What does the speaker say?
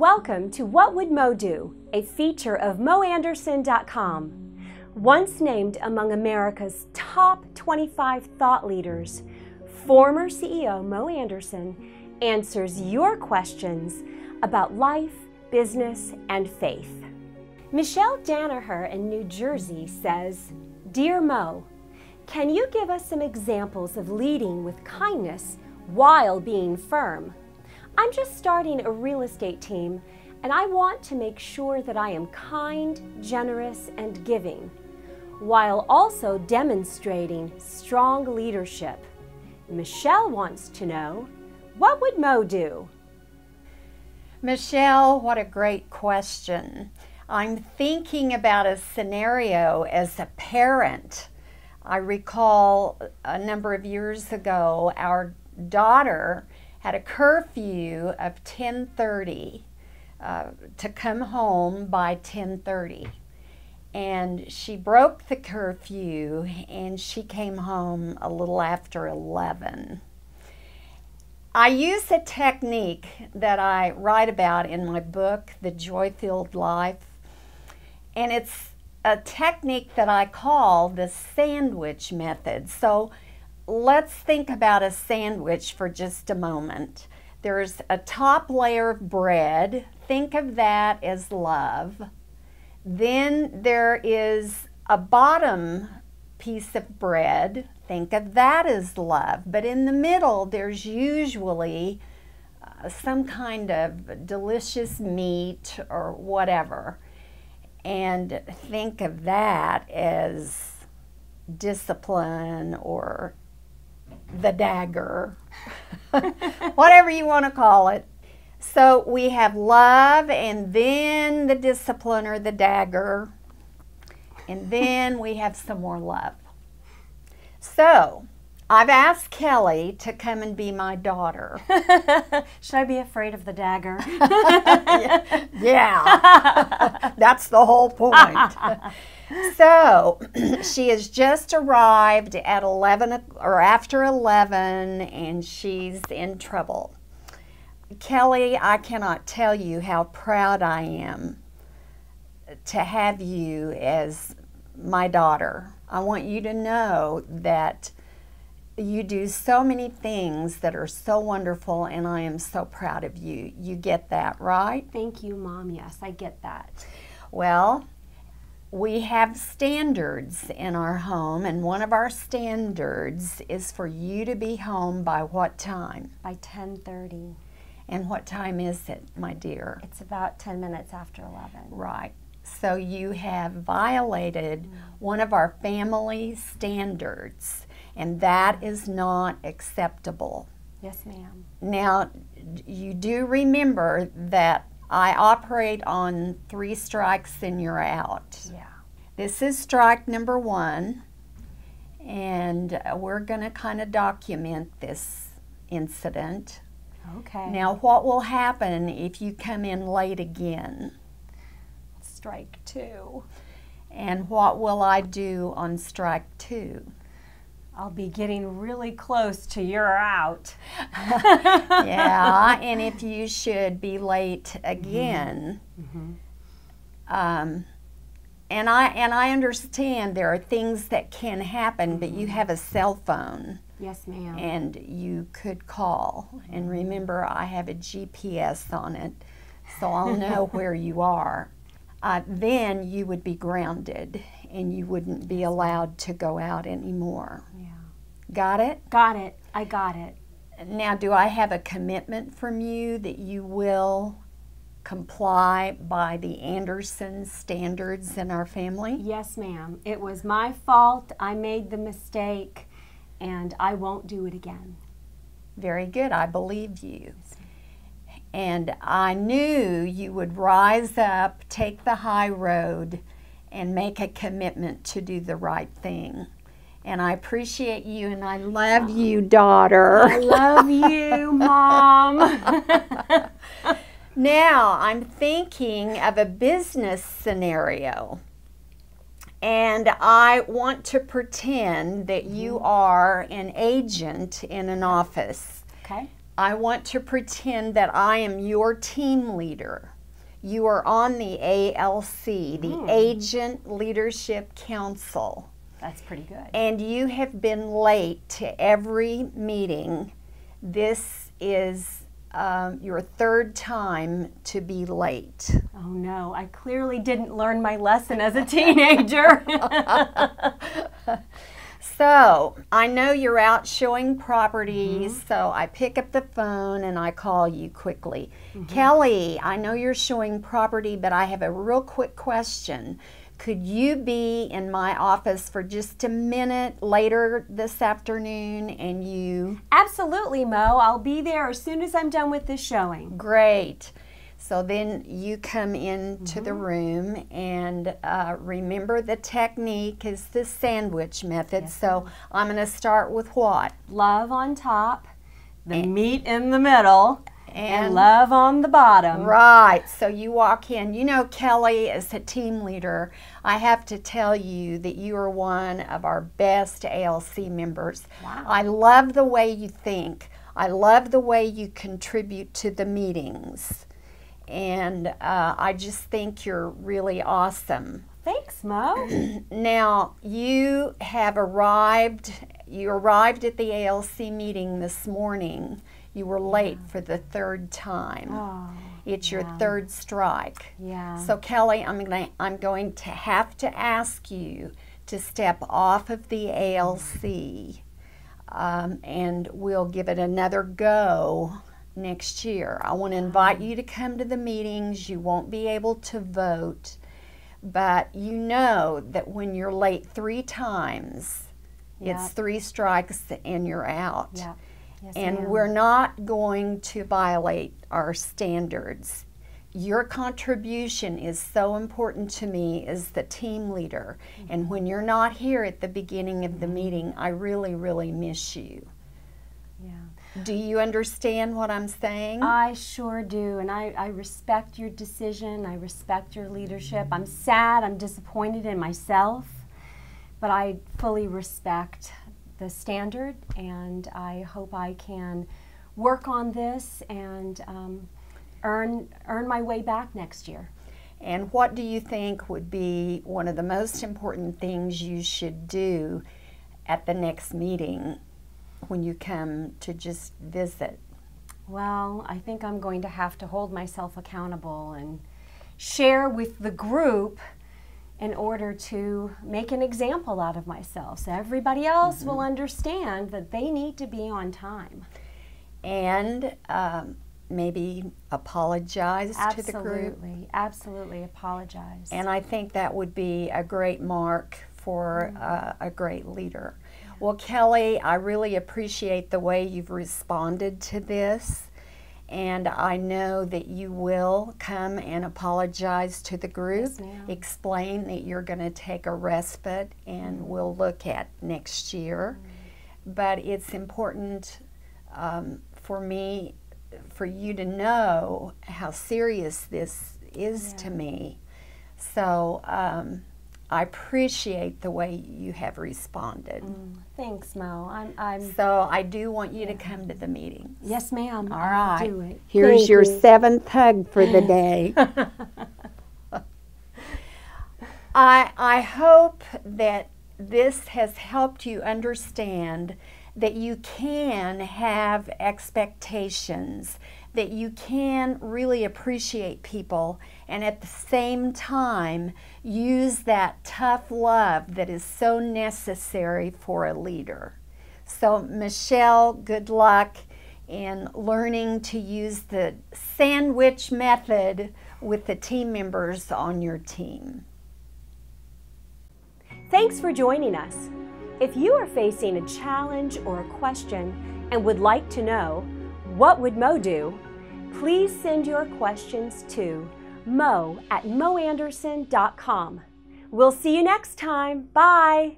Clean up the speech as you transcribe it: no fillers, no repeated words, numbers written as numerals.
Welcome to What Would Mo Do, a feature of MoAnderson.com. Once named among America's top 25 thought leaders, former CEO Mo Anderson answers your questions about life, business, and faith. Michelle Danaher in New Jersey says, "Dear Mo, can you give us some examples of leading with kindness while being firm? I'm just starting a real estate team, and I want to make sure that I am kind, generous, and giving, while also demonstrating strong leadership. Michelle wants to know, what would Mo do?" Michelle, what a great question. I'm thinking about a scenario as a parent. I recall a number of years ago, our daughter had a curfew of 10:30 to come home by 10:30. And she broke the curfew and she came home a little after 11. I use a technique that I write about in my book, The Joy-Filled Life, and it's a technique that I call the sandwich method. So let's think about a sandwich for just a moment. There's a top layer of bread. Think of that as love. Then there is a bottom piece of bread. Think of that as love. But in the middle, there's usually some kind of delicious meat or whatever. And think of that as discipline or the dagger, whatever you want to call it. So we have love, and then the discipline or the dagger, and then we have some more love. So I've asked Kelly to come and be my daughter. Should I be afraid of the dagger? Yeah, that's the whole point. So she has just arrived at 11 or after 11, and she's in trouble. Kelly, I cannot tell you how proud I am to have you as my daughter. I want you to know that you do so many things that are so wonderful, and I am so proud of you. You get that, right? Thank you, Mom. Yes, I get that. Well, we have standards in our home, and one of our standards is for you to be home by what time? By 10:30. And what time is it, my dear? It's about 10 minutes after 11. Right. So you have violated one of our family standards, and that is not acceptable. Yes, ma'am. Now, you do remember that I operate on 3 strikes and you're out. Yeah. This is strike number 1, and we're going to kind of document this incident. Okay. Now, what will happen if you come in late again? Strike 2. And what will I do on strike 2? I'll be getting really close to you're out. Yeah, and if you should be late again, and I understand there are things that can happen, but you have a cell phone. Yes, ma'am. And you could call. And remember, I have a GPS on it, so I'll know where you are. Then you would be grounded, and you wouldn't be allowed to go out anymore. Yeah. Got it? Got it. I got it. Now, do I have a commitment from you that you will comply by the Anderson standards in our family? Yes, ma'am. It was my fault. I made the mistake, and I won't do it again. Very good. I believe you. And I knew you would rise up, take the high road, and make a commitment to do the right thing. And I appreciate you, and I love you, daughter. I love you, Mom. Now, I'm thinking of a business scenario. And I want to pretend that you are an agent in an office. Okay. I want to pretend that I am your team leader. You are on the ALC, the Agent Leadership Council. That's pretty good. And you have been late to every meeting. This is your third time to be late. Oh no, I clearly didn't learn my lesson as a teenager. So, I know you're out showing properties, so I pick up the phone and I call you quickly. Kelly, I know you're showing property, but I have a real quick question. Could you be in my office for just a minute later this afternoon and you... Absolutely, Mo. I'll be there as soon as I'm done with this showing. Great. So then you come into the room and remember the technique is the sandwich method. Yes, so I'm going to start with what? Love on top, the meat in the middle, and love on the bottom. Right. So you walk in. You know, Kelly, as a team leader, I have to tell you that you are one of our best ALC members. Wow. I love the way you think. I love the way you contribute to the meetings. And I just think you're really awesome. Thanks, Mo. Now, you arrived at the ALC meeting this morning. You were late for the third time. Oh, it's your third strike. Yeah. So Kelly, I'm going to have to ask you to step off of the ALC, and we'll give it another go next year. I want to invite you to come to the meetings. You won't be able to vote, but you know that when you're late 3 times, it's 3 strikes and you're out. Yeah. Yes, and we're not going to violate our standards. Your contribution is so important to me as the team leader. And when you're not here at the beginning of the meeting, I really, really miss you. Yeah. Do you understand what I'm saying? I sure do, and I respect your decision. I respect your leadership. I'm sad, I'm disappointed in myself, but I fully respect the standard, and I hope I can work on this and earn my way back next year. And what do you think would be one of the most important things you should do at the next meeting when you come to just visit? Well, I think I'm going to have to hold myself accountable and share with the group in order to make an example out of myself, so everybody else will understand that they need to be on time. And maybe apologize to the group. Absolutely apologize. And I think that would be a great mark for a great leader. Well, Kelly, I really appreciate the way you've responded to this, and I know that you will come and apologize to the group, explain that you're going to take a respite and we'll look at next year. But it's important for me, for you to know how serious this is to me. So I appreciate the way you have responded. Thanks, Mo. So I do want you to come to the meetings. Yes, ma'am. All right. I'll do it. Here's Thank your you. 7th hug for the day. I hope that this has helped you understand that you can have expectations, that you can really appreciate people, and at the same time use that tough love that is so necessary for a leader. So Michelle, good luck in learning to use the sandwich method with the team members on your team. Thanks for joining us. If you are facing a challenge or a question and would like to know, what would Mo do? Please send your questions to mo@moanderson.com. We'll see you next time. Bye.